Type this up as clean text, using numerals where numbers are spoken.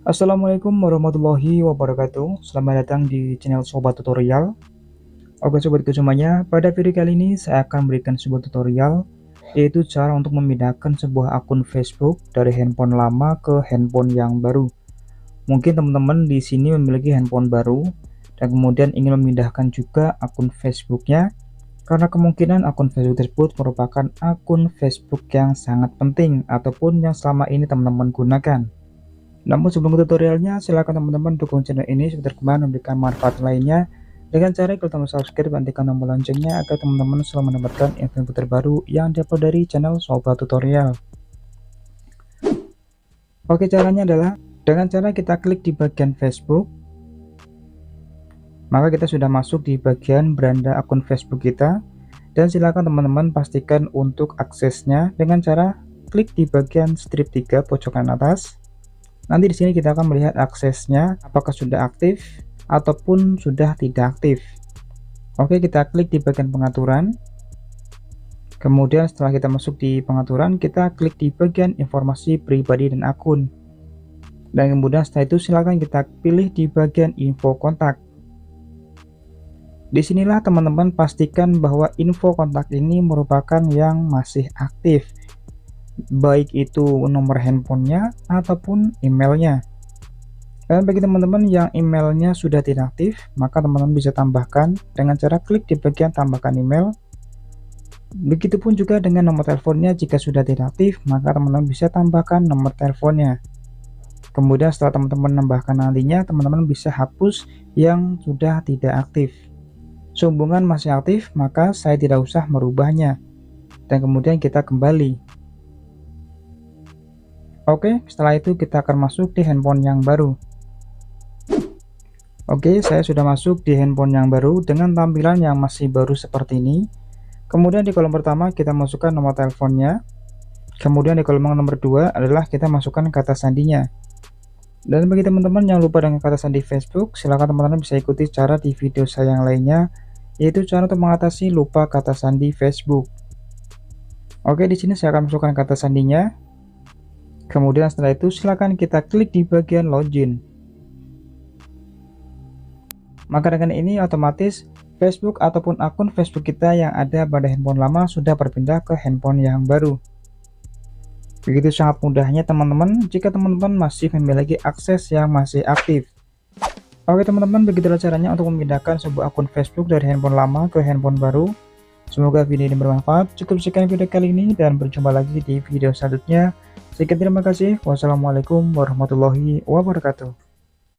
Assalamualaikum warahmatullahi wabarakatuh. Selamat datang di channel Sobat Tutorial. Oke sobatku semuanya, pada video kali ini saya akan memberikan sebuah tutorial, yaitu cara untuk memindahkan sebuah akun Facebook dari handphone lama ke handphone yang baru. Mungkin teman-teman di sini memiliki handphone baru dan kemudian ingin memindahkan juga akun Facebooknya, karena kemungkinan akun Facebook tersebut merupakan akun Facebook yang sangat penting ataupun yang selama ini teman-teman gunakan. Namun sebelum ke tutorialnya, silakan teman-teman dukung channel ini supaya berkembang memberikan manfaat lainnya dengan cara klik tombol subscribe dan tekan tombol loncengnya agar teman-teman selalu mendapatkan info terbaru yang diupload dari channel Sobat Tutorial. Oke, caranya adalah dengan cara kita klik di bagian Facebook, maka kita sudah masuk di bagian beranda akun Facebook kita, dan silakan teman-teman pastikan untuk aksesnya dengan cara klik di bagian strip 3 pojokan atas. Nanti di sini kita akan melihat aksesnya apakah sudah aktif ataupun sudah tidak aktif. Oke, kita klik di bagian pengaturan. Kemudian setelah kita masuk di pengaturan, kita klik di bagian informasi pribadi dan akun. Dan kemudian setelah itu silakan kita pilih di bagian info kontak. Disinilah teman-teman pastikan bahwa info kontak ini merupakan yang masih aktif, baik itu nomor handphonenya ataupun emailnya. Dan bagi teman-teman yang emailnya sudah tidak aktif, maka teman-teman bisa tambahkan dengan cara klik di bagian tambahkan email. Begitupun juga dengan nomor teleponnya, jika sudah tidak aktif maka teman-teman bisa tambahkan nomor teleponnya. Kemudian setelah teman-teman menambahkan nantinya, teman-teman bisa hapus yang sudah tidak aktif. Sehubungan masih aktif, maka saya tidak usah merubahnya. Dan kemudian kita kembali. Oke, setelah itu kita akan masuk di handphone yang baru. Oke, saya sudah masuk di handphone yang baru dengan tampilan yang masih baru seperti ini. Kemudian di kolom pertama kita masukkan nomor teleponnya. Kemudian di kolom nomor 2 adalah kita masukkan kata sandinya. Dan bagi teman-teman yang lupa dengan kata sandi Facebook, silahkan teman-teman bisa ikuti cara di video saya yang lainnya, yaitu cara untuk mengatasi lupa kata sandi Facebook. Oke, di sini saya akan masukkan kata sandinya. Kemudian setelah itu silakan kita klik di bagian login. Maka dengan ini otomatis Facebook ataupun akun Facebook kita yang ada pada handphone lama sudah berpindah ke handphone yang baru. Begitu sangat mudahnya teman-teman jika teman-teman masih memiliki akses yang masih aktif. Oke teman-teman, begitulah caranya untuk memindahkan sebuah akun Facebook dari handphone lama ke handphone baru. Semoga video ini bermanfaat. Cukup sekian video kali ini dan berjumpa lagi di video selanjutnya. Sekian, terima kasih. Wassalamualaikum warahmatullahi wabarakatuh.